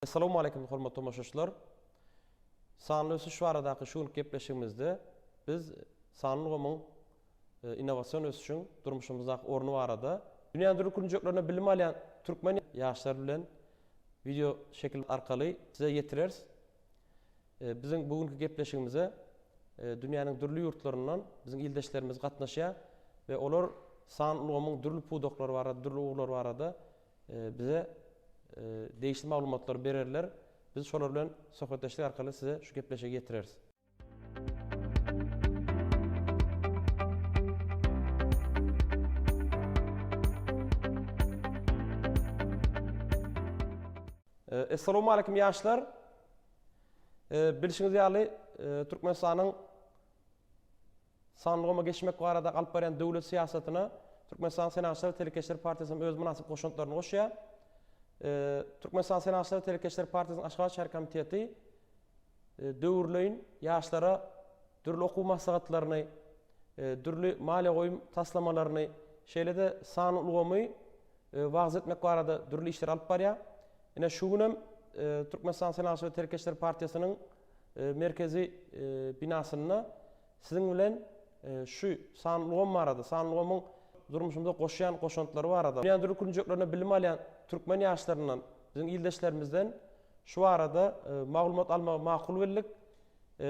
Assalamu alaykum hormatly tomoşaçylar. Sanly ösüş baradaky şu gepleşigimizde biz sanly gomyň innovasiýon ösüşiň durmuşymyzdaky orny barada dünýäň dürli künjeklerine bilim alýan türkmen ýaşlar bilen video şekil arkaly size ýetirers. Biziň bugünkü gepleşigimize dünýäniň dürli ýurtlaryndan biziň ildeşlerimiz gatnaşýar we olar sanly gomyň dürli pudoklary barada, dürli uglar barada bize değişli maglumatlar bererler. Biz şolar bilen sohbetleşik arkaly size şu gepleşigi ýetireriz. Assalamu alaykum ýaşlar. Bilişiňiz ýaly Türkmenistanyň sanlygyma geçmek barada alyp beren döwlet siýasatyna Türkmenistan Senatçylar Telekeşler Partiýasynyň öz munasyp goşuntlaryny goşýar. Türkmenistan Senatçylar Telekeşler Partiýasynyň Aşgabat şäher komiteti döwürleýin ýaşlara dürli okuw maslahatlaryny, dürli maliýe goýum taslamalaryny, şeýle-de sanly ulgamy wagz etmek barada dürli işler alyp barýar. Ine şu günem Türkmenistan Senatçylar Telekeşler Partiýasynyň merkezi binasyna siziň bilen şu sanly ulgamy barada, sanly ulgamyň durmuşymyzda goşýan goşuntlary barada. Dünýäň dürli künjeklerine bilim alýan türkmen ýaşlarynyň biziň ildeşlerimizden şu arada maglumat almagy makul bildik.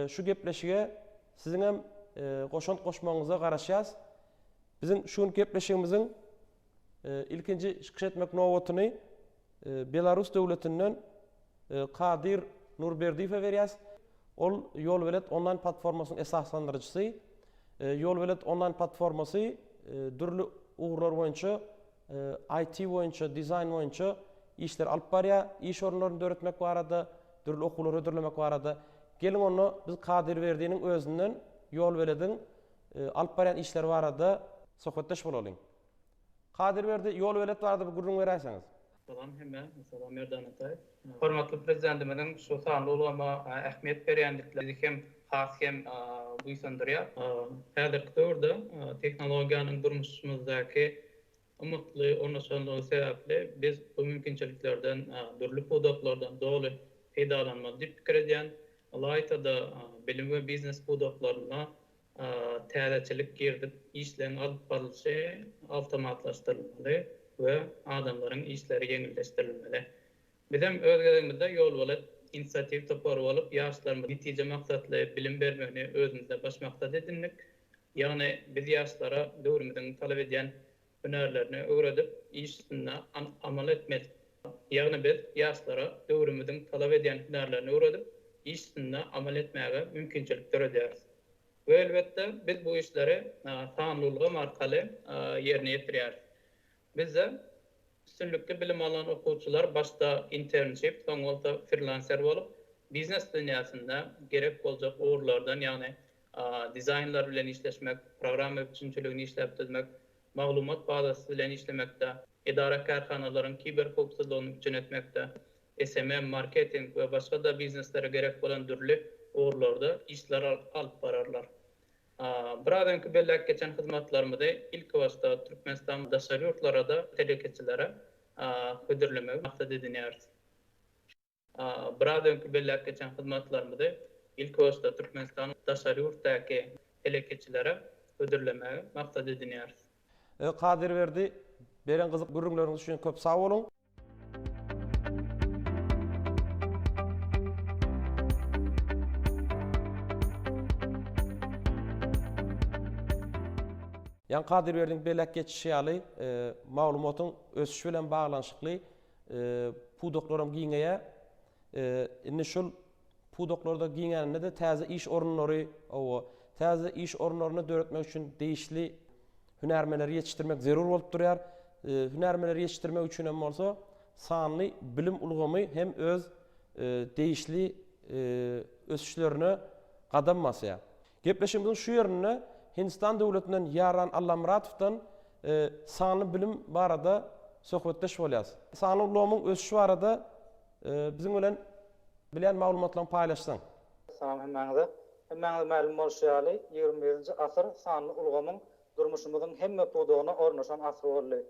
Şu gepleşige siziň hem goşunt goşmagyňyza garaşýas. Biziň şu gepleşigimiziň ilkinji çykyş etmek nowatyny Belarus döwletinden Kadir Nurberdiýew berýär. Ol Ýol Welet online platformasynyň esaslandyrjysy. Ýol Welet online platformasy dürli ugurlar boýunça IT boýunça, dizayn boýunça işler alyp barýar, iş orunlaryny döretmek barada, dürli okuwlar ödürlemek barada. Gelin onu biz Kadir Berdiýewiň özünden Ýol Welediň alyp barýan işler barada sohbetdeş bolalyň. Kadir Berdi, Ýol Weled barada bir gurrun berýärsiňiz. Salam hemme, salam Merdan atay. Hormatly prezidentimiň şu sanly ulgama ähmiýet berýändikleri hem has hem buýsandyrýar. Häzirki döwürde teknologiýanyň durmuşymyzdaky umutly ornaşanlygy sebäpli biz bu mümkinçiliklerden, dürli pudoklardan doly peýdalanmaly diýip pikir edýän. Alayda bilim we biznes pudoklaryna täzeçilik girdip işlerini alyp baryşy awtomatlaşdyrylmaly we adamlaryň işleri ýeňilleşdirilmeli. Bizim özgedigimizde Ýol Welet inisiatiw topary bolup ýaşlarymyza netije maksatly bilim bermegini özümizde baş maksat edindik. Ýagny biz ýaşlara döwrümizden talap edýän hünerlerini öwredip işine amal etmeli. Ýagny biz ýaşlara döwrümizden talap edýän hünerlerini öwredip işine amal etmäge mümkinçilikler edýäris. We elbetde biz bu işleri sanly ulgam arkaly ýerine ýetirýäris. Bizde üstünlükli bilim alan okuwçylar başta internship, soňra freelancer bolup biznes dünýäsinde gerek boljak ugurlardan, ýagny dizaynlar bilen işleşmek, program öpçünçiligini işläp düzmek, maglumat bazasy bilen işlemekde, idara karhanalaryň kiber howpsuzlygyny ýönetmekde, SMM, marketing we başga da bizneslere gerek bolan dürli ugurlarda işler alyp bararlar. Buradanki bellek geçen hizmetlerimizi ilk başta Türkmenistan daşary ýurtlara da telekeçilere ödürlemek maksat edinýäris. Buradanki bellek geçen hizmetlerimizi ilk başta Türkmenistan daşary ýurtdaky telekeçilere ödürlemek maksat edinýäris. Kadir Berdi, beren gyzyk gurrunlaryňyz üçin köp sag bolun. Yan Kadir Berdiň belek geçişi ýaly maglumatyň ösüşi bilen baglanşykly pudoklaryň giňeýe indi şol pudoklarda giňeninde de täze iş orunlary, täze iş orunlaryny döretmek üçin değişli hünermeleri ýetişdirmek zerur bolup durýar. Hünermeleri ýetişdirmek üçin hem bolsa sanly bilim ulgamy hem öz değişli ösüşlerini gadam basýar. Gepleşigimiziň şu ýerine Hindistan döwletinden Yaran Allamuratowdan sanly bilim barada sohbetdeş bolýas. Sanly ulgamyň ösüşi barada biziň bilen bilen maglumatlaryny paýlaşsaň. Salam hemmäňize. Hemmäňize ma'lum bolýaly 21-nji asyr sanly ulgamyň durmuşymyzyň hemme pudogyna ornaşan asyr boldy.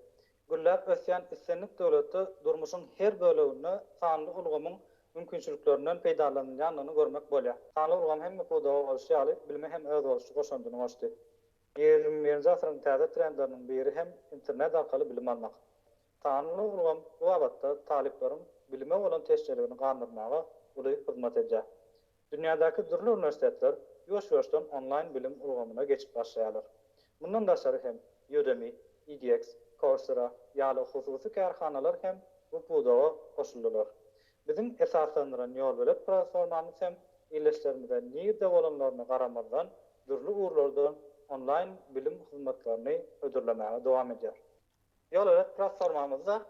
Güllap ösýän islenlik döwleti durmuşyň her böleginde sanly ulgamyň mümkinçiliklerinden peýdalanýanyny görmek bolýar. Sanly ulgam hemme pudaga bolşy ýaly bilme hem öz bolşy goşandyny başdy. 21-nji asyryň täze trendleriniň biri hem internet arkaly bilim almak. Sanly ulgam bu wagtda taliplerin bilime bolan teşekkürlerini gandyrmaga uly hyzmat edýär. Dünyadaky dürli universitetler ýoş-ýoşdan online bilim ulgamyna geçip başlaýarlar. Bundan daşary hem Udemy, edX, Coursera ýaly hususy kärhanalar hem bu pudaga goşuldylar. Bizim esaslandıran ýol bilen platformamyz hem illeşlerimizde nirde bolanlaryna garamazdan dürli urlardan online bilim hyzmatlaryny ödürlemäge dowam edýär. Ýol bilen platformamyzda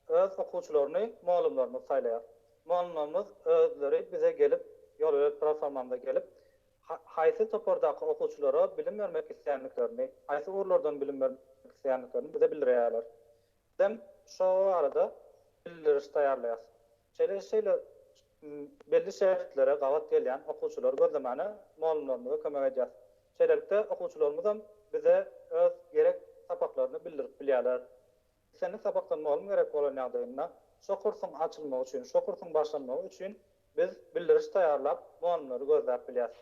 öz okuwçylaryny malumlaryny saýlaýar. Malumlarymyz özleri bize gelip ýol bilen platformamda gelip haýsy topordaky okuwçylara bilim bermek isleýänliklerini, haýsy urlardan bilim bermek isleýänliklerini bize bildirýärler. Hem şo arada bildiriş taýýarlaýar. Şeyler belli şertlere gavat gelýän okuwçylar gözlemäne malumlarymyza kömek edýär. Şeýlelikde okuwçylarymyz bize öz gerek sapaklaryny bildirip bilýärler. Seni sapakdan malum gerek bolan ýagdaýynda şo kursyň açylmagy üçin, şo kursyň başlanmagy üçin biz bildiriş taýýarlap malumlary gözläp bilýäris.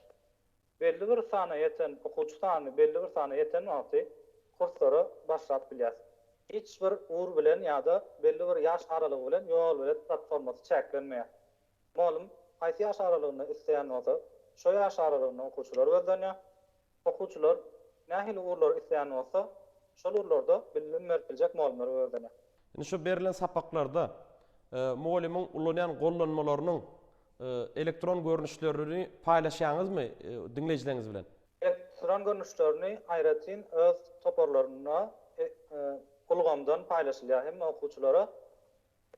Belli bir sana ýeten okuwçy sany, belli bir sana ýeten wagty kurslary başlap bilýäris. Hiç bir uğur bilen ýa-da belli bir ýaş aralygy bilen ýol bilen platformasy çäklenmeýär. Malum, haýsy ýaş aralygyny isleýän bolsa, şo ýaş aralygyny okuwçylar gözlenýär. Okuwçylar nähili uğurlar isleýän bolsa, şol uğurlarda bilim berpiljek malumlar gözlenýär. Indi şu berilen sapaklarda mualliming ulanýan gollanmalarynyň elektron görnüşlerini paýlaşýaňyzmy dinleýijileriniz bilen? Elektron görnüşlerini aýratyn öz toporlaryna ulgamdan paýlaşylýar hem okuwçylara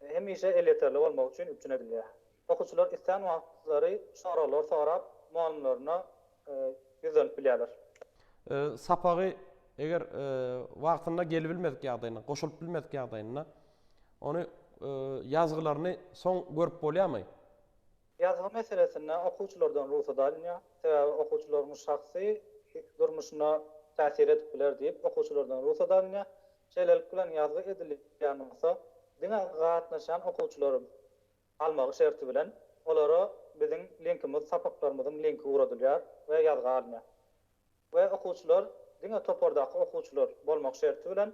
hem ise el yeterli bolmak üçin üçünedilýär. Okuwçylar isleýän wagtlary soralar sorap malumlaryna ýüzenip bilýärler. Sapagy eger wagtynda gelip bilmedik ýagdaýynda, goşulyp bilmedik ýagdaýynda onu ýazgylaryny soň görüp bolýarmy? Ýazgy meselesinde okuwçylardan ruhsat alınýar. Sebäbi okuwçylaryň şahsy durmuşyna täsir edip biler diýip okuwçylardan ruhsat alınýar. Şeýlelik bilen ýazgy edilýän bolsa, diňe gatnaşan okuwçylarym almagy şerti bilen olara biziň linkimiz, sapaklarymyzyň linki uradylýar we ýazgy alınýar. We okuwçylar diňe topordaky okuwçylar bolmak şerti bilen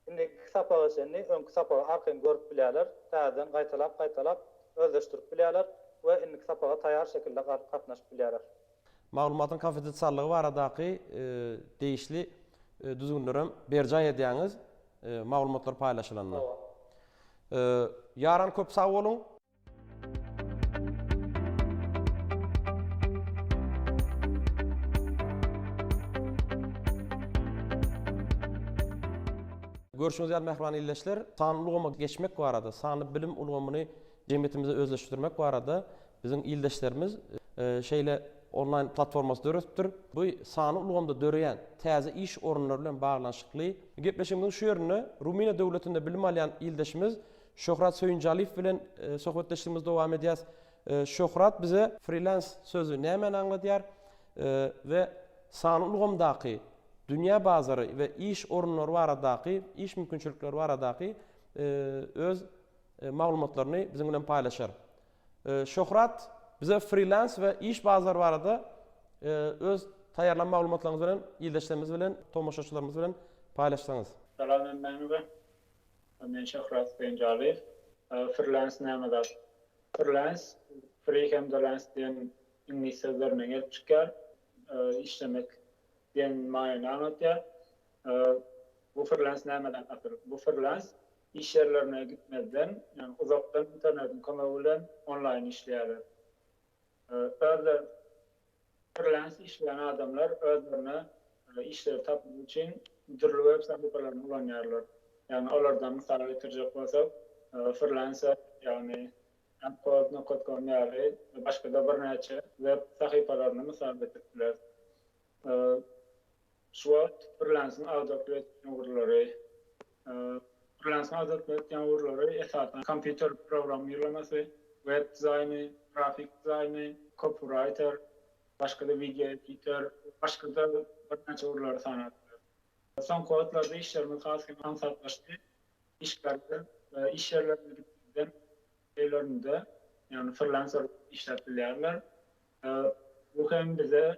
indi sapagy seni öňkü sapagy arkaň görüp bilýärler, täzeden gaýtalap özleşdirip bilýärler we indi sapaga taýýar şekilde gatnaşyp bilýärler. Maglumatyň konfidensiallygy baradaky değişli düzgünlerem berjay edýäňiz maglumatlar paýlaşylanda. Yaran köp sag bolun. Görüşüňiz ýaly mehriban illeşler, sanly ulgama geçmek barada, sanly bilim ulgamyny jemgyýetimize özleşdirmek barada biziň illeşlerimiz şeýle online platformasy döretipdir. Bu sanly ulgamda döreýän täze iş orunlary bilen baglanşykly gepleşigimiz şu ýerine Rumyniýa döwletinde bilim alýan ildeşimiz Şöhrat Söýünjaliýew bilen sohbetleşigimiz dowam edýäs. Şöhrat bize freelance sözü näme anlatýar we sanly ulgamdaky dünýä bazary we iş orunlary baradaky, iş mümkinçilikleri baradaky öz maglumatlaryny biziň bilen paýlaşar. Şöhrat bize freelance we iş bazary barada öz taýýarlan maglumatlaryňyz bilen ildeşlerimiz bilen, tomoşaçylarymyz bilen paýlaşsaňyz. Salam, men Şöhrat Söýünjaliýew. Freelance näme? Freelance, free hem freelance diýen ingliz sözlerden gelip çykýar. İşlemek diýen maýany anlatýar. Bu freelance nämeden atyr? Bu freelance iş yerlerine gitmeden, yani uzaktan internetin kömegi bilen online işleýärler. Öyle freelance işleyen adamlar özlerine işleri tapmak için türlü web sayfalarını kullanýarlar. Yani onlardan misal getirjek bolsak, freelancer yani Upwork.com ýaly başga da bir näçe web sayfalaryny misal getirdiler. Şu freelancing awdoklet ýurlary, freelancing awdoklet ýurlary esasen kompýuter programlamasy, web dizaýny, grafik dizaýny, copywriter, başga da video editor, başga da bir näçe ýurlary sanatlar. Son kodlarda işlerimiz hasken ansatlaştı. İşlerde, iş yerlerinde gittiğinden şeylerinde yani freelancer işletmelerler. Bu hem bize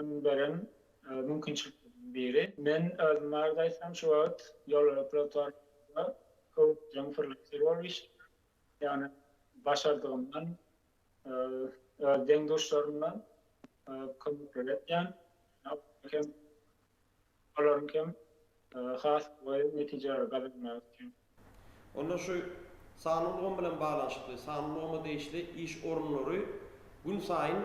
beren mümkünçiliklerden biri. Men özümlerdaysam şu wagt yol operatörlüğünde köp freelancer bolýar. Yani başardığımdan deň kontrol etken, olaryň hem has we netijeler gazanmak için. Onda şu sanılığım bilen bağlanşykly, sanılığıma değişli iş orunlary gün sayın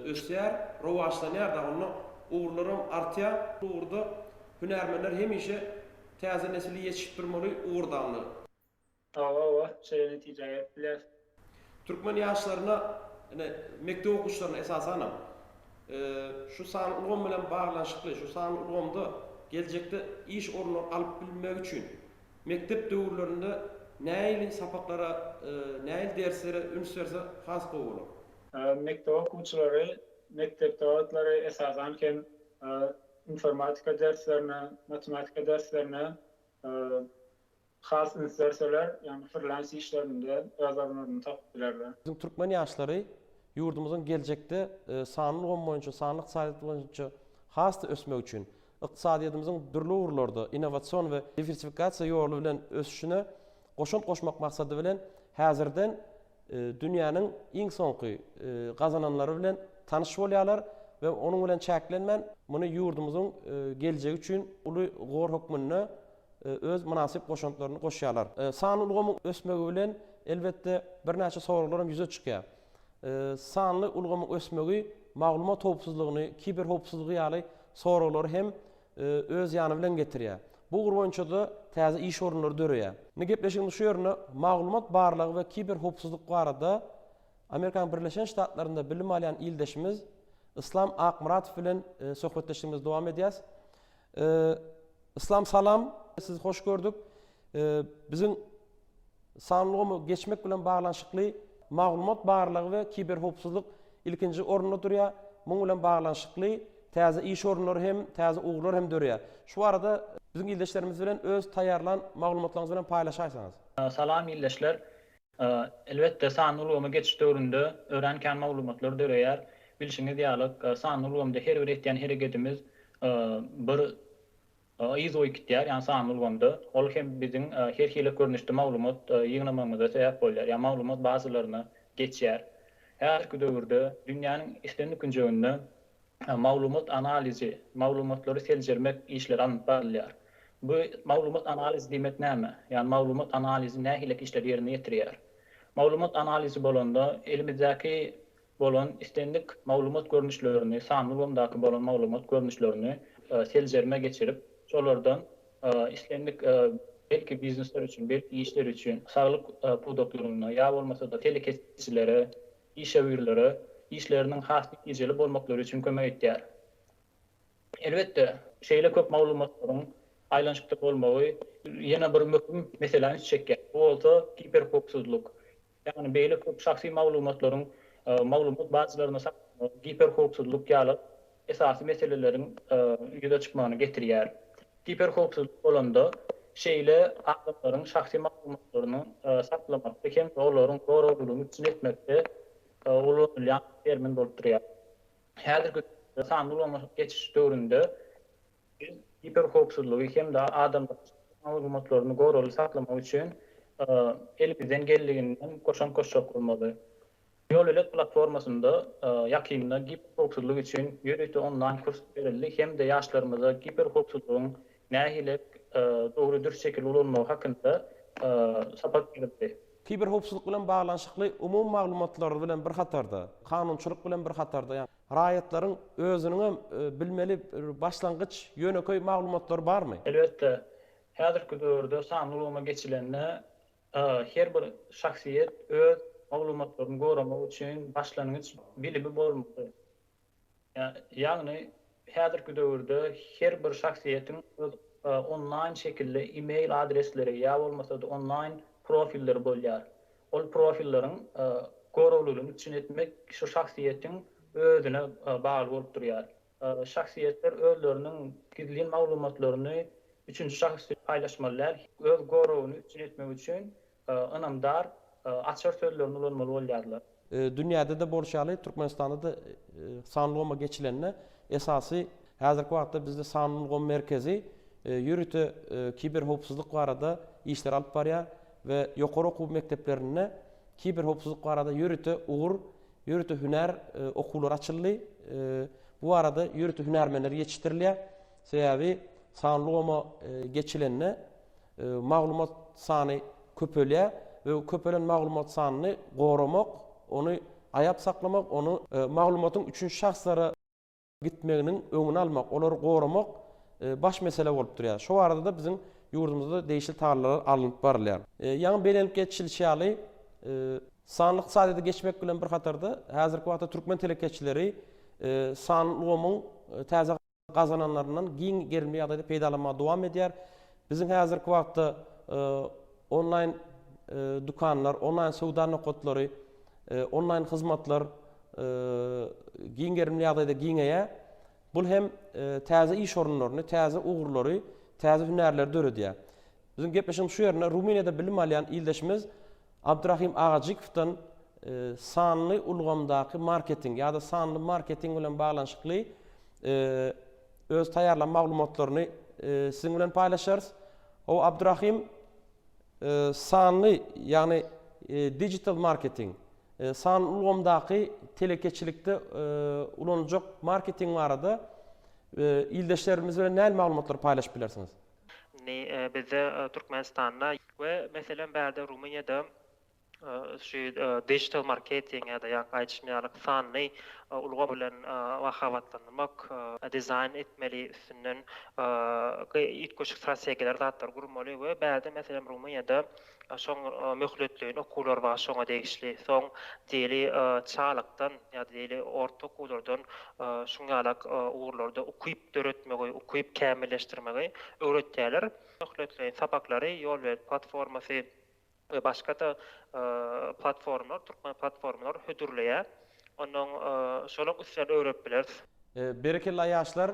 ösýär, rowaşlanýar da onu uğurlarım artýar. Uğurda hünermenler hemişe täze nesili yetiştirmeli uğurdanly. Şey netijeler biler. Türkmen ýaşlaryna, mektep okuwçylaryna esasen şu sanılığım bilen bağlanşykly, şu sanılığımda gelecekde iş orunlary alyp bilmek üçin mektep döwürlerinde näili sapaklara, näil derslere ünsürse has goýular. Mektep okuwçylary, mektepde otlary esasen hem informatika derslerine, matematika derslerine has ünsürseler, yani freelance işlerinde özlerini tapdylar. Bizim Türkmen ýaşlary ýurdumyzyň gelecekde sanlyk boýunça, sanlyk iqtisadiýat boýunça hasty ösmek üçin iqtisadiýatymyzyň dürli urlarda innowasion we diversifikasiýa ýolu bilen ösüşine goşmak maksady bilen häzirden dünýäniň iň soňky gazananlary bilen tanyş bolýarlar we onuň bilen çäklenmän muny ýurdumyzyň geljegi üçin uly gor hökmüne öz münasip goşantlaryny goşýarlar. Sanly ösmegi bilen elbetde bir näçe soraglar ýüze çykýar. Sanly ulgamyň ösmegi maglumat howpsuzlygyny, kiber howpsuzlygy ýaly soraglar hem öz ýany bilen getirýär. Bu boýunça da täze iş orunlary dörýär. Ne gepleşigimiz şu ýerine maglumat barlygy we kiber howpsuzlyk barada Amerikan Birleşen Ştatlarynda bilim alýan ildeşimiz Islam Akmuratow bilen söhbetleşigimiz dowam edýäs. Islam salam, siz hoş gördük. Bizim sanlygymy geçmek bilen baglanşykly maglumat barlygy we kiber howpsuzlyk ilkinji orunda durýar. Muňa bilen baglanşykly täze iş orunlary hem täze uglar hem dörýär. Şu arada bizim ildeşlerimiz bilen öz taýýarlan maglumatlaryňyzy bilen paýlaşaýsaňyz. Salam ildeşler. Elbetde sanlygyma geçiş döwründe öğrenken maglumatlary dörýär. Bilşiňiz ýalyk sanlygymda her bir etýän hereketimiz bir izoy gitýär, ýani sanlygymda. Ol hem biziň her hili görnüşde maglumat ýygnamamyza sebäp bolýar. Ýani maglumat bazalaryna geçýär. Häzirki döwürde dünýäniň islendik günjeginde maglumat analizi, maglumatlary seljermek işleri alyp barylýar. Bu maglumat analizi demek näme? Ýani maglumat analizi nähilek işler ýerine ýetirýär. Maglumat analizi bolanda elimizdäki bolan istendik maglumat görnüşlerini, sanlygymdaky bolan maglumat görnüşlerini seljerme geçirip, şolardan istendik belki biznesler üçin, belki işler üçin, saglyk produktlaryna ýa bolmasa da telekesçilere, iş ewirlere işlerinin haslyk ýejeli bolmaklary üçin kömek etýär. Elbetde şeýle köp maglumatlaryň aýlanşykda bolmagy ýene bir möhüm meseleni çekýär. Bu bolsa kiber howpsuzlyk. Ýani beýle köp şahsy maglumatlaryň maglumat bazalaryna kiber howpsuzlyk ýaly esasy meseleleriň ýüze çykmagyny getirýär. Kiber howpsuzlyk bolanda şeýle adamlaryň şahsy maglumatlaryny saklamak hem olaryň goraglygyny üçin etmekde ulanýan termin bolup durýar. Häzirki sanlygyma geçiş döwründe kiber howpsuzlygy hem de adamlaryň maglumatlaryny goraly saklamak üçin elimizden geldiginden koşak bolmaly. Ýol platformasynda ýakynda kiber howpsuzlygy üçin ýörekli online kurs berildi hem de ýaşlarymyza kiber howpsuzlygyň nähilek dogry dürüst şekilde ulanmagy hakynda sapat berildi. Kiber howpsuzlyk bilen baglanşykly umum maglumatlary bilen bir hatarda, kanunçylyk bilen bir hatarda, ýani raýatlaryň özüniň bilmeli başlangyç ýöneköý maglumatlary barmy? Elbetde häzirki döwürde sanlygyma geçilende her bir şahsiýet öz maglumatlaryny goramak üçin başlangyç bilimi bolmaly. Ýagny häzirki döwürde her bir şahsiýetiň online şekilde e-mail adresleri ýa bolmasa da online profilleri bolýar. Ol profillerin goraglygyny üçin etmek şu şahsiýetiň özüne bagly bolup durýar. Şahsiýetler özleriniň gizli maglumatlaryny üçinji şahsy paýlaşmalar öz goragyny üçin etmek üçin önamdar açar sözlerini ulanmalı bolýarlar. Dünyada da borçaly, Türkmenistanda da sanly ulgama geçilenine esasy häzirki wagtda bizde sanly ulgama merkezi ýürüte kiber howpsuzlyk barada işler alyp barýar we ýokary okuw mekdeplerine kiber howpsuzlyk barada ýürüte ugur, ýürüte hüner okullar açyldy. Bu arada ýürüte hünermenler ýetişdirilýär. Sebäbi sanly ulgama geçilenine maglumat sany köpelýär we köpelen maglumat sanyny goramak, onu ayap saklamak, onu maglumatın üçüncü şahslara gitmeginin öňüni almak, olary goramak baş mesele bolup durýar. Şo arada da bizim ýurdumuzda değişik tarlar alınıp barylýar. Ýa-ni belenip geçilişýäli sanlyk sadede geçmek bilen bir hatarda häzirki wagtda türkmen telekeçileri sanly ulgamyň täze gazananlaryndan giň gerilme ýagdaýda peýdalanmaga dowam edýär. Bizim häzirki wagtda online dukanlar, online sowda nokotlary, online hyzmatlar giň gerilme ýagdaýda giňeýär. Bul hem täze iş orunlaryny, täze ugurlary, täze hünerler döredýär. Bizim gepleşigimiz şu ýerine Ruminiýada bilim alýan ildeşimiz Abdurrahim Ağajikovdan sanly ulgamdaky marketing ýa-da sanly marketing bilen baglanşykly öz taýarlan maglumatlaryny siziň bilen paýlaşarys. O Abdurrahim sanly ýagny digital marketing, sanly ulgamdaky telekeçilikde ulanjak marketing barada ildeşlerimiz bilen näme maglumatlar paýlaşyp bilersiňiz? Bizde Türkmenistan'da ve mesela berde Rumanya'da şu digital marketing ya da ayçmýarlyk sanly ulga bilen wahabatlanmak, dizayn etmeli üstünden itkoşuk stratejiler zatlar gurmaly we berde mesela Rumanya'da şoň möhletliğin okullar var, şoňa degişli, soň dili çağlykdan ya da dili orta okullardan şoňalak ugurlarda okuyup döretmegi, okuyup kämilleşdirmegi öwretýärler. Möhletliğin sapaklary, ýol platformasy ve başka da platformlar, Türkmen platformlar hödürleýär. Onuň şonuň üstüne öwrep bilersiz. Bereketli ýaşlar,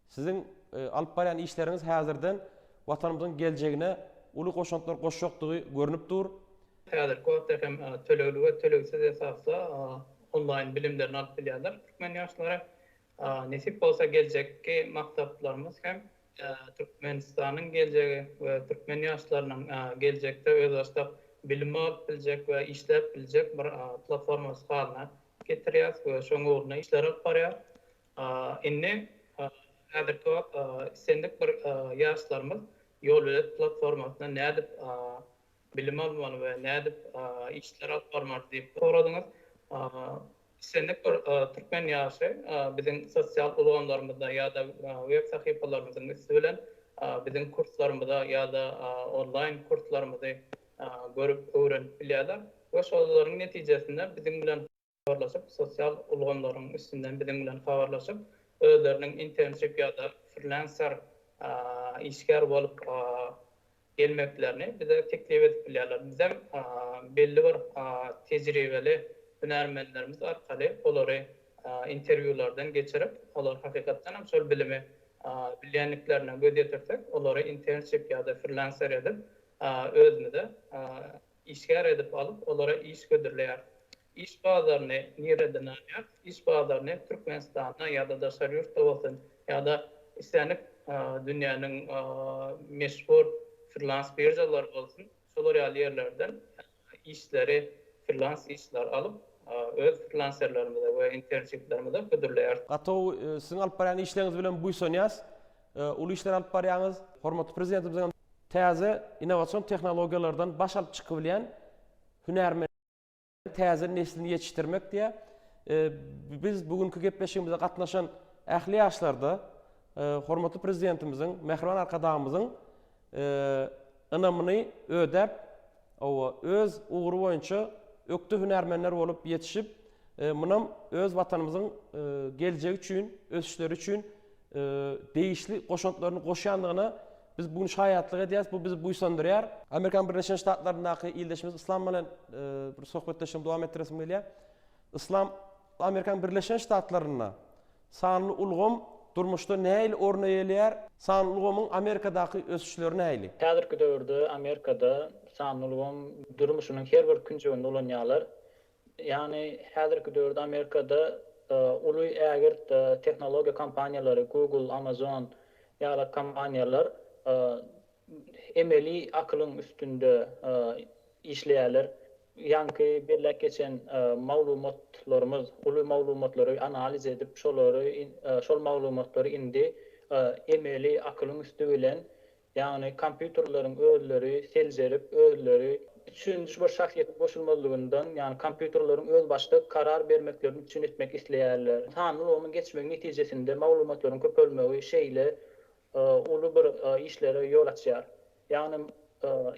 sizin alyp barýan işleriniz häzirden watanymyzyň geljegine uly goşantlar goşjokdygy görünüp dur. Häzirki wagtda hem tölegli we tölegsiz esasda online bilimlerini alyp bilýärler. Türkmen ýaşlary nesip bolsa geljekki maksatlarymız hem Türkmenistanyň geljegi we Türkmen ýaşlarynyň geljekde öz başda bilim alyp biljek we işläp biljek bir platforma halyna getirýär we şoň urna işler alyp barýar. Indi häzirki wagt sendik bir ýaşlarymız Ýolbilet platformasyna nädip bilim almaly we nädip işler alyp barmaly diýip soradyňyz. Sendik bir Türkmen ýaşy biziň sosial ulgamlarymyzda ýa-da web sahypalarymyzyň üstü bilen biziň kurslarymyzda ýa-da online kurslarymyzy görüp öwrenip bilýärler. We şolaryň netijesinde biziň bilen habarlaşyp, sosial ulgamlaryň üstünden biziň bilen habarlaşyp, özleriniň internship ýa-da freelancer işgär bolup gelmeklerini bize teklif edip bilýärler. Bizem belli bir tejribeli hünermenlerimiz arkaly olary interwiwlardan geçirip, olar hakykatdan hem şol bilimi bilýänliklerine göz ýetirsek, olary internship ýa-da freelancer edip özüni de işgär edip alyp, olara iş gödürleýär. İş bazaryny nereden alýar? İş bazaryny Türkmenistanda ýa-da daşary ýurtda bolsun, ýa-da islenip dünýäniň meşhur freelance birjalar bolsun, şolar ýerlerden işleri, freelance işler alyp öz freelancerlerimize we internshiplerimize gödürleýär. Gatow siziň alyp barýan işleriňiz bilen buýsanýas, ulu işler alyp barýaňyz, hormatly prezidentimiz täze innowasion tehnologiýalardan baş alyp çykyp bilýän hünermen täze neslini ýetişdirmek diýe. Biz bugünkü gepleşigimize gatnaşan ähli ýaşlarda hormatly prezidentimiziň, Mehriban arkadağymyzyň ynamyny ödep, öz ugru boýunça ökde hünermenler bolup ýetişip, munam öz watanymyzyň geljegi üçin, ösüşleri üçin değişli goşantlaryny goşýandygyna biz bugün şaýatlyk edýäs, bu bizi buýsandyrýar. Amerikan Birleşen Ştatlaryndaky ildeşimiz Islam bilen bir sohbetleşim dowam etdiresim gelýär. Islam Amerikan Birleşen Ştatlaryna sanly ulgam durmuşda näil orna ýelýär? Sanlygymyň Amerikadaky ösüşleri näili? Häzirki döwürde Amerikada sanlygym durmuşynyň her bir künjeginde bolanýarlar. Yani häzirki döwürde Amerikada uly ägir teknologiýa kompaniýalary Google, Amazon ýa-da kompaniýalar emeli akylyň üstünde işleýärler. Yankı birlek geçen maglumatlarymyz, uly maglumatlary analiz edip şol maglumatları indi emeli akylyň üstü bilen, yani kompýuterlaryň özleri seljerip, özleri düşünüş bir şahsiýet boşulmazlygyndan, yani kompýuterlaryň öz başlyk karar bermeklerini üçin etmek isleýärler. Tanrymyň geçmek netijesinde maglumatlaryň köpelmegi şeýle uly bir işlere ýol açýar. Yani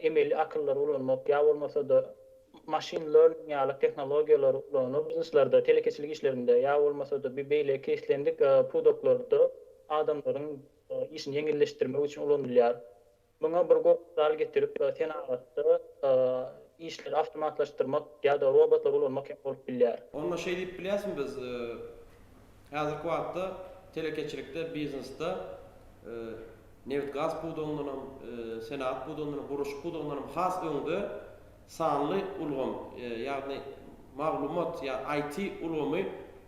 emeli akyllar ulanmak ýa bolmasa da machine learning ýaly teknologiýalar ulanyp bizneslarda, telekeçilik işlerinde ýa bolmasa da bir beýle keslendik produktlarda adamlaryň işini ýeňilleşdirmek üçin ulanylýar. Buňa bir gopdal getirip tenagatda işleri awtomatlaşdyrmak ýa-da robotlar ulanmak bolup bilýär. Onda şey diýip bilýärsiň biz häzirki wagtda telekeçilikde, biznesde neft gaz puwdundan, senat puwdundan, buruş puwdundan has öňde sanly ulgam, ýagny maglumat ýa IT ulgamy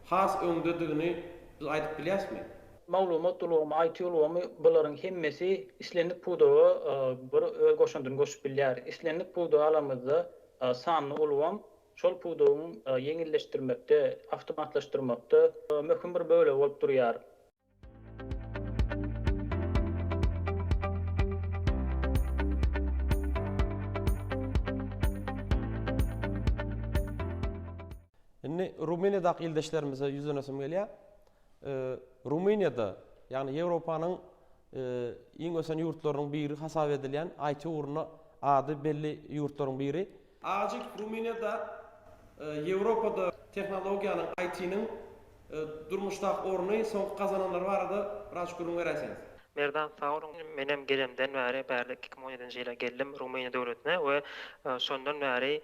has öňdedigini biz aýdyp bilýäsmi? Maglumat ulgamy, IT ulgamy bularyň hemmesi islendik puwdaga bir öz goşundan goşup bilýär. İslendik puwdaga alamyzda sanly ulgam şol puwdagyny ýeňilleşdirmekde, awtomatlaşdyrmakda möhüm bir böle bolup durýar. Indi Rumeniýadaky ildeşlerimize ýüzlenesem gelýär. Rumeniýada, ýagny Ýewropanyň iň ösen ýurtlarynyň biri hasap edilen IT uruna ady belli ýurtlaryň biri. Ajyk Rumeniýada Ýewropada tehnologiýanyň IT-niň durmuşdaky orny soňky kazananlar barada biraz görüň beräsiňiz. Merdan sağ olun. Menem gelemden bäri 2017-nji ýyla geldim Rumeniýa döwletine we şondan bäri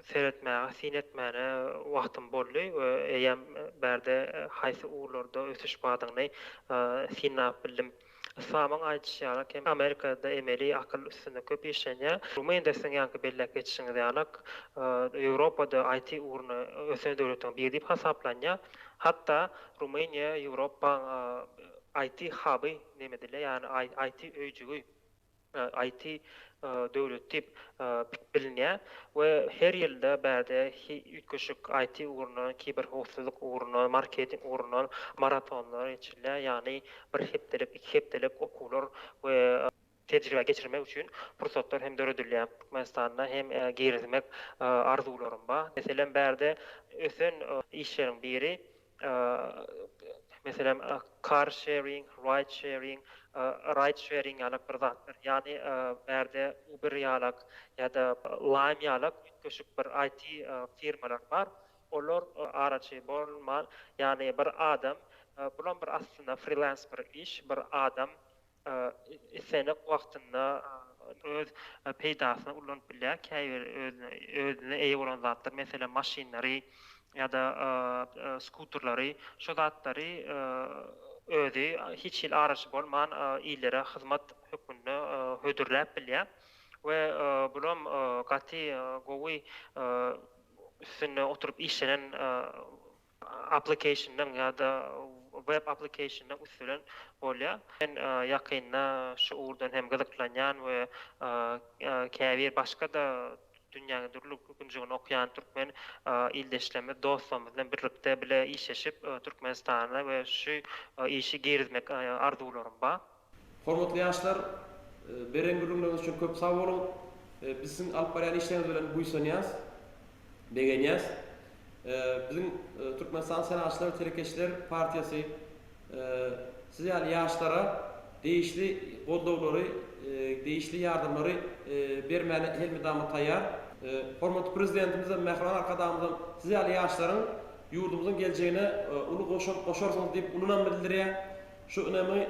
seyretmäge, sinetmäge wagtym boldy we eýem bärde haýsy uğurlarda ösüş badyny sinap bildim. Samyň aýtýarak hem Amerikada emeli akyl üstünde köp işlenýär. Rumeniýada ýa-da bellek geçişiňiz ýalak Ýewropada IT uğuruna ösen döwletiň biri diýip hasaplanýar. Hatta Rumeniýa Ýewropa IT huby demediler, yani IT öýjügi, IT döwlet dip bilinýär we her ýylda bärde ýetkeşik IT uğruna, kiber howpsuzlyk uğruna, marketing uğruna maratonlar geçirilýär, ýani bir hepdelik, iki hepdelik okuwlar we tejribe geçirmek üçin pursatlar hem döredilýär. Türkmenistanda hem gerizmek arzularym bar. Meselem bärde ösen işleriň biri mesela car sharing, ride sharing ýaly bir zatlar. Yani bärde Uber ýalak ýa-da Lime ýalak köşük bir IT firmalar bar. Olar araçy bolman, yani bir adam, bulan bir aslında freelance bir iş, bir adam senek wagtynda öz peýdasyny ulanyp bilýär, käýber özüne eýe bolan zatlar, mesela maşinleri ýa-da skuterlary, şo zatlary özü hiç ýyl araçy bolman ýyllere hyzmat hökmünde hödürläp bilýär we bulam gaty gowy üstüne oturup işlenen application'dan ýa-da web application'dan üstülen bolýar. Ben ýakynda şu urdan hem gyzyklanýan we käbir başga da dünýäde durluk günjügini okuyan türkmen ildeşlerimiz dostlarımız bilen birlikde bile işleşip Türkmenistan'a we şu işi gerizmek arzularym bar. Hormatly ýaşlar, bereňgürlüğiniz üçin köp sag bolun. Bizim alyp barýan işlerimiz bilen buýsanýas, begenýäs. Bizim Türkmenistan Senatçylar we Telekeçiler Partiýasy siz ýaly ýaşlara değişli goldawlary, değişli ýardymlary bermäne helmedamy taýýar. Hormatly prezidentimize Mehran arkadaşymyzdan siz ýaly ýaşlaryň ýurdumyzyň geljegine uly goşarsyňyz diýip ununan bildirýär. Şu önemi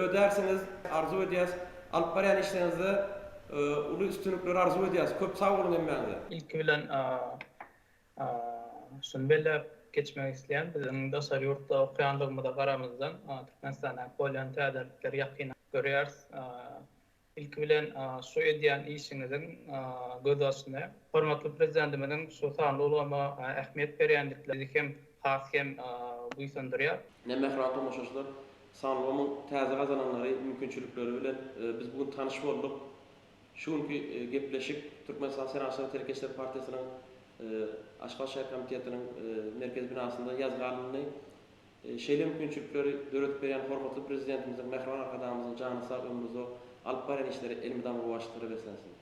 ödersiňiz, arzu edýäs, alyp barýan işlerinizde uly üstünlikleri arzu edýäs. Köp sag bolun emmäňizde. İlk bilen şunu belläp geçmek isteyen bizim Daşar yurtda okuyanlığımızda qaramızdan Türkmenistan'a bolyan täderlikleri ýakyn görýäris. İlk bilen şu edýän işiňizin göz açyna hormatly prezidentimiziň şu sanly ulama ähmiýet berýändikleri hem has hem buýsandyrýar. Näme tomoşaçylar sanlymyň täze gazananlary mümkinçilikleri bilen biz bugün tanyş bolduk. Şuňky gepleşip Türkmenistan Senaşary Telekeşler Partiýasynyň Aşgabat şäher komitetiniň merkez binasynda ýazgalyny şeýle mümkinçilikleri döretip berýän hormatly prezidentimiziň, mehriban arkadamyzyň jany sag ömrüne alyp baran işleri elmiden başlygy beslensin.